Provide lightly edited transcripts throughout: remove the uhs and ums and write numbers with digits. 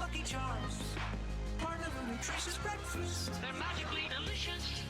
Lucky Charms. Part of a nutritious breakfast. They're magically delicious.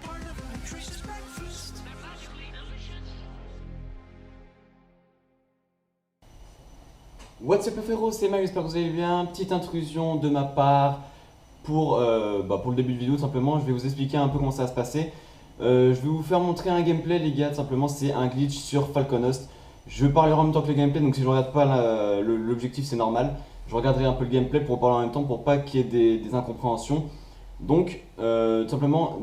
Part of a nutritious breakfast. They're magically delicious. What's up les frérots, c'est Mag, j'espère que vous allez bien. Petite intrusion de ma part pour le début de vidéo. Tout simplement, je vais vous expliquer un peu comment ça va se passer. Je vais vous faire montrer un gameplay les gars, tout simplement c'est un glitch sur Falconost. Je parlerai en même temps que le gameplay, donc si je ne regarde pas l'objectif c'est normal. Je regarderai un peu le gameplay pour parler en même temps pour pas qu'il y ait des incompréhensions. Donc tout simplement,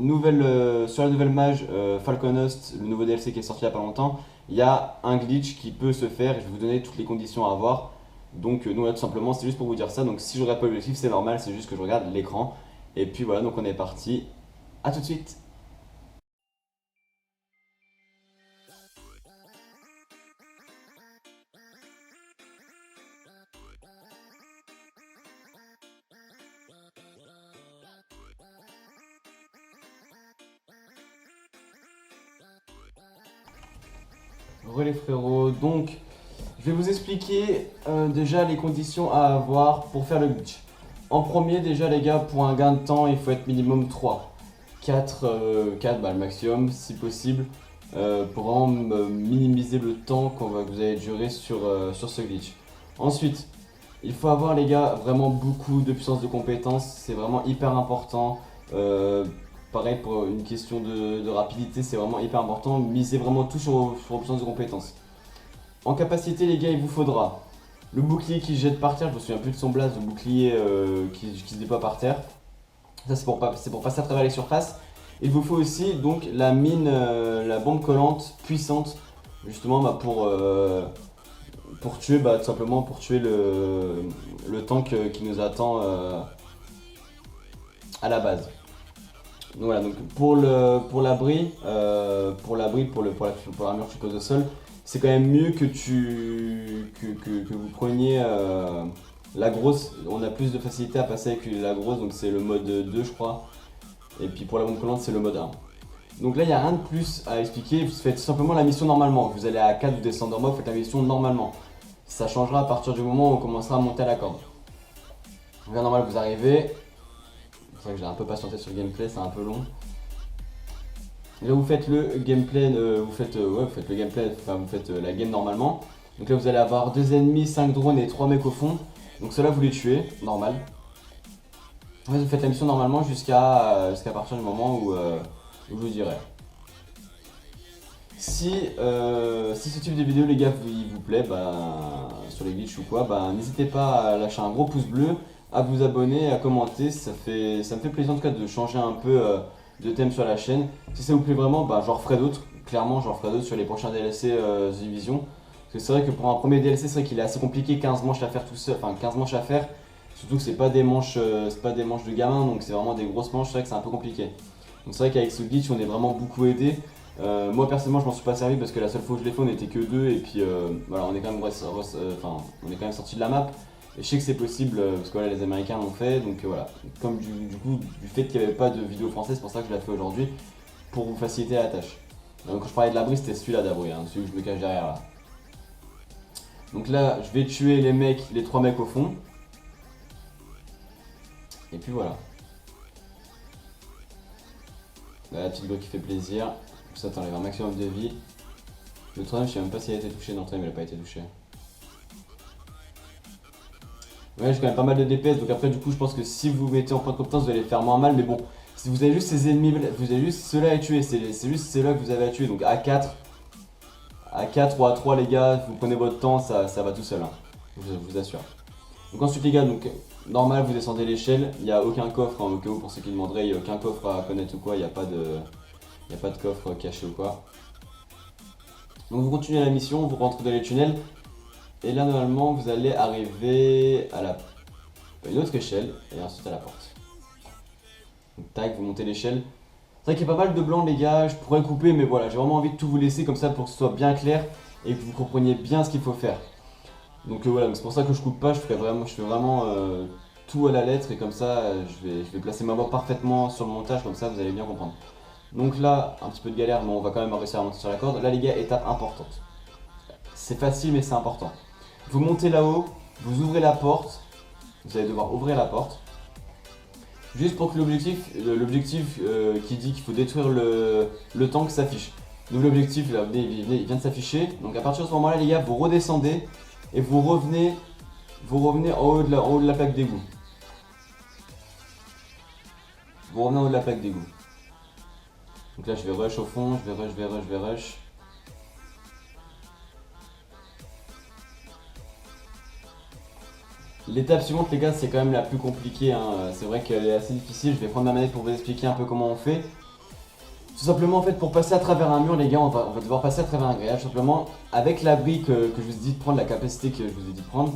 sur la nouvelle mage Falconost, le nouveau DLC qui est sorti il n'y a pas longtemps, il y a un glitch qui peut se faire et je vais vous donner toutes les conditions à avoir. Donc nous là tout simplement c'est juste pour vous dire ça, donc si je regarde pas l'objectif c'est normal, c'est juste que je regarde l'écran. Et puis voilà, donc on est parti, à tout de suite. Les frérots, donc je vais vous expliquer déjà les conditions à avoir pour faire le glitch. En premier déjà les gars, pour un gain de temps il faut être minimum 3, 4 le maximum si possible, pour vraiment minimiser le temps que vous allez durer sur ce glitch. Ensuite il faut avoir les gars vraiment beaucoup de puissance de compétence, c'est vraiment hyper important. Pareil pour une question de rapidité, c'est vraiment hyper important. Misez vraiment tout sur vos puissances de compétences. En capacité, les gars, il vous faudra le bouclier qui jette par terre. Je me souviens plus de son blaze, le bouclier qui se déploie par terre. Ça, c'est pour passer à travers les surfaces. Il vous faut aussi donc la mine, la bombe collante puissante, justement pour tuer, tout simplement pour tuer le tank qui nous attend à la base. Donc voilà, donc pour l'abri, pour l'armure suppose au sol, c'est quand même mieux que vous preniez la grosse. On a plus de facilité à passer avec la grosse, donc c'est le mode 2 je crois. Et puis pour la bombe collante c'est le mode 1. Donc là il n'y a rien de plus à expliquer, vous faites tout simplement la mission normalement. Vous allez à 4, vous descendez en bas, vous faites la mission normalement. Ça changera à partir du moment où on commencera à monter à la corde. Donc là normal vous arrivez. C'est vrai que j'ai un peu patienté sur le gameplay, c'est un peu long. Et là vous faites le gameplay, vous faites la game normalement. Donc là vous allez avoir 2 ennemis, 5 drones et 3 mecs au fond. Donc ceux-là vous les tuez, normal. En fait vous faites la mission normalement jusqu'à partir du moment où je vous dirai. Si ce type de vidéo les gars il vous plaît, sur les glitches ou quoi, n'hésitez pas à lâcher un gros pouce bleu, à vous abonner, à commenter, ça me fait plaisir en tout cas de changer un peu de thème sur la chaîne. Si ça vous plaît vraiment, j'en referai d'autres, clairement j'en referai d'autres sur les prochains DLC The Division. Parce que c'est vrai que pour un premier DLC c'est vrai qu'il est assez compliqué, 15 manches à faire tout seul, enfin 15 manches à faire, surtout que c'est pas des manches de gamin, donc c'est vraiment des grosses manches, c'est vrai que c'est un peu compliqué. Donc c'est vrai qu'avec ce glitch on est vraiment beaucoup aidé. Moi personnellement je m'en suis pas servi parce que la seule fois où je l'ai fait on n'était que 2 et puis voilà on est quand même sorti de la map. Et je sais que c'est possible parce que voilà, les Américains l'ont fait, donc voilà. Comme du fait qu'il n'y avait pas de vidéo française, c'est pour ça que je l'ai fait aujourd'hui, pour vous faciliter la tâche. Donc quand je parlais de l'abri, c'était celui-là d'abri, celui que je me cache derrière là. Donc là, je vais tuer les 3 mecs au fond. Et puis voilà. Là, la petite grue qui fait plaisir. Pour ça, t'enlèves un maximum de vie. Le troisième, je sais même pas s'il a été touché. Non, le troisième, il a pas été touché. Ouais, j'ai quand même pas mal de DPS, donc après du coup je pense que si vous mettez en point de compétence vous allez faire moins mal, mais bon, si vous avez juste ces ennemis, vous avez juste ceux-là à tuer, c'est juste ceux-là que vous avez à tuer, donc à 4 ou à 3 les gars, vous prenez votre temps, ça va tout seul, je vous assure. Donc ensuite les gars, donc normal vous descendez l'échelle, il n'y a aucun coffre, au cas où pour ceux qui demanderaient, il n'y a aucun coffre à connaître ou quoi, il n'y a pas de coffre caché ou quoi. Donc vous continuez la mission, vous rentrez dans les tunnels. Et là normalement vous allez arriver à une autre échelle et ensuite à la porte. Donc tac, vous montez l'échelle. C'est vrai qu'il y a pas mal de blancs les gars, je pourrais couper mais voilà, j'ai vraiment envie de tout vous laisser comme ça pour que ce soit bien clair et que vous compreniez bien ce qu'il faut faire. Donc voilà, c'est pour ça que je coupe pas, je fais vraiment tout à la lettre et comme ça je vais placer ma voix parfaitement sur le montage, comme ça vous allez bien comprendre. Donc là, un petit peu de galère mais on va quand même réussir à monter sur la corde. Là les gars, étape importante. C'est facile mais c'est important. Vous montez là-haut, vous ouvrez la porte, vous allez devoir ouvrir la porte. Juste pour que l'objectif qui dit qu'il faut détruire le tank s'affiche. Donc l'objectif là, il vient de s'afficher. Donc à partir de ce moment là les gars, vous redescendez et vous revenez en haut de la plaque d'égout. Vous revenez en haut de la plaque d'égout. Donc là je vais rush au fond, je vais rush. L'étape suivante les gars, c'est quand même la plus compliquée, hein. C'est vrai qu'elle est assez difficile, je vais prendre ma manette pour vous expliquer un peu comment on fait. Tout simplement en fait pour passer à travers un mur les gars, on va devoir passer à travers un grillage, simplement avec l'abri que je vous ai dit de prendre, la capacité que je vous ai dit de prendre.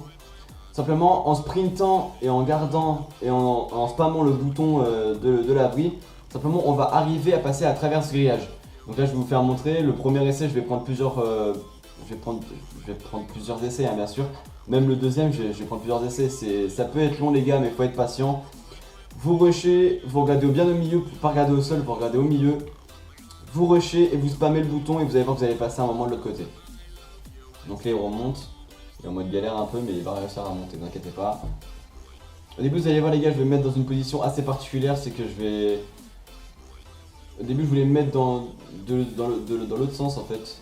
Simplement en sprintant et en gardant et en spammant le bouton de l'abri, simplement on va arriver à passer à travers ce grillage. Donc là je vais vous faire montrer, le premier essai je vais prendre plusieurs, plusieurs essais hein, bien sûr. Même le deuxième je vais prendre plusieurs essais, ça peut être long les gars mais il faut être patient. Vous rushez, vous regardez bien au milieu, pour pas regarder au sol, vous regardez au milieu. Vous rushez et vous spammez le bouton et vous allez voir que vous allez passer un moment de l'autre côté. Donc là il remonte, il est en mode galère un peu mais il va réussir à remonter, ne vous inquiétez pas. Au début vous allez voir les gars, je vais me mettre dans une position assez particulière, c'est que je vais... Au début je voulais me mettre dans l'autre sens en fait.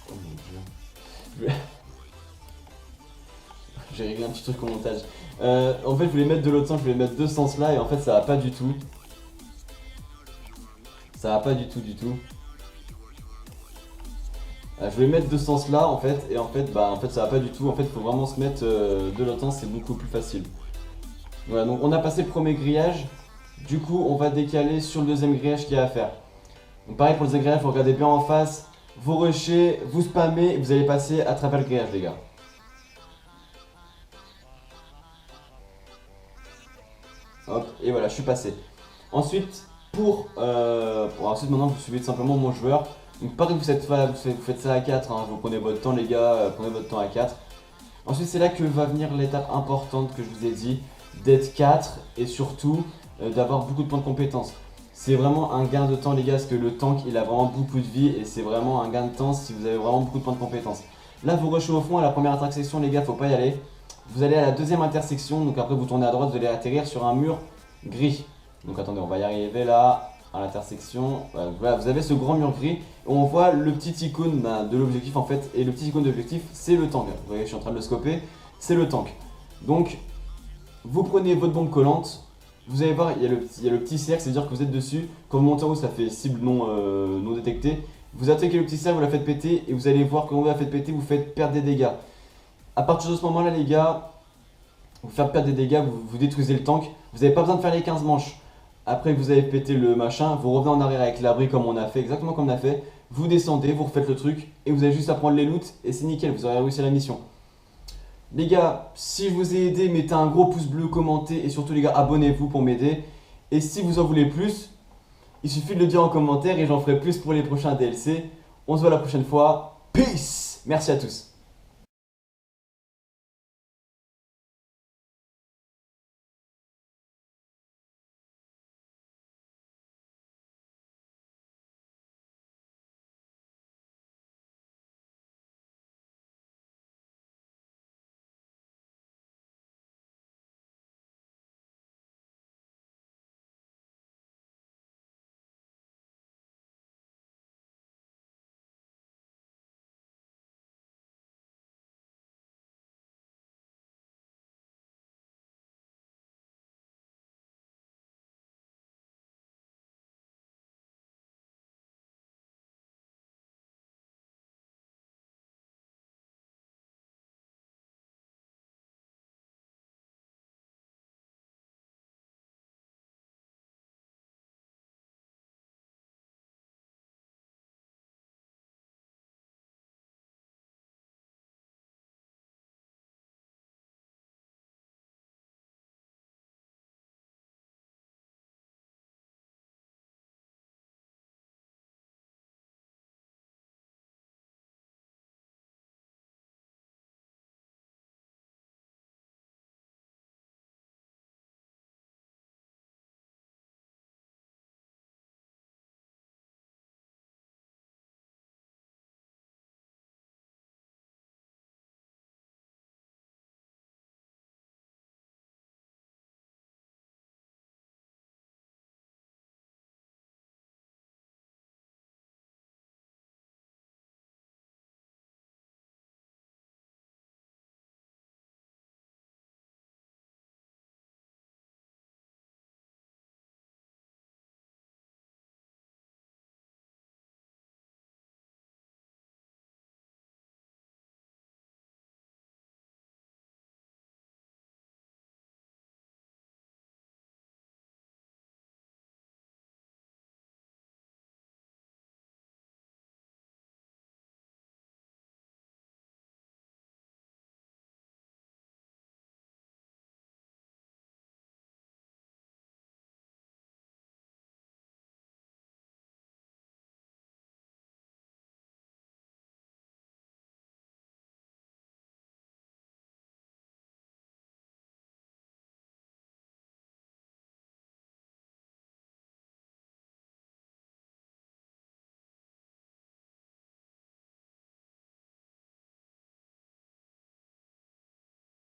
Oh mon dieu. J'ai réglé un petit truc au montage. En fait je voulais mettre de l'autre sens, je voulais mettre de ce sens là et en fait ça va pas du tout. Ça va pas du tout. Je voulais mettre de ce sens là en fait et en fait ça va pas du tout. En fait il faut vraiment se mettre de l'autre sens, c'est beaucoup plus facile. Voilà donc on a passé le premier grillage. Du coup on va décaler sur le deuxième grillage qu'il y a à faire. Donc pareil pour le deuxième grillage, vous regardez bien en face, vous rushez, vous spammez et vous allez passer à travers le grillage les gars. Hop, et voilà, je suis passé. Ensuite, ensuite maintenant vous suivez tout simplement mon joueur. Donc pareil vous faites ça à 4, hein. Vous prenez votre temps les gars, prenez votre temps à 4. Ensuite c'est là que va venir l'étape importante que je vous ai dit, d'être 4 et surtout d'avoir beaucoup de points de compétences. C'est vraiment un gain de temps les gars, parce que le tank il a vraiment beaucoup de vie et c'est vraiment un gain de temps si vous avez vraiment beaucoup de points de compétences. Là vous rushez au fond à la première intersection les gars, faut pas y aller. Vous allez à la deuxième intersection, donc après vous tournez à droite, vous allez atterrir sur un mur gris. Donc attendez, on va y arriver là, à l'intersection. Voilà, vous avez ce grand mur gris, et on voit le petit icône de l'objectif en fait, et le petit icône de l'objectif c'est le tank. Vous voyez, je suis en train de le scoper, c'est le tank. Donc, vous prenez votre bombe collante, vous allez voir, il y a le petit cercle, c'est-à-dire que vous êtes dessus. Quand vous montez en haut, ça fait cible non détectée. Vous attaquez le petit cercle, vous la faites péter, et vous allez voir quand vous la faites péter, vous faites perdre des dégâts. À partir de ce moment-là, les gars, vous faites perdre des dégâts, vous détruisez le tank. Vous n'avez pas besoin de faire les 15 manches. Après que vous avez pété le machin, vous revenez en arrière avec l'abri comme on a fait, exactement comme on a fait. Vous descendez, vous refaites le truc, et vous avez juste à prendre les loots, et c'est nickel, vous aurez réussi la mission. Les gars, si je vous ai aidé, mettez un gros pouce bleu, commentez, et surtout les gars, abonnez-vous pour m'aider. Et si vous en voulez plus, il suffit de le dire en commentaire, et j'en ferai plus pour les prochains DLC. On se voit la prochaine fois. Peace! Merci à tous.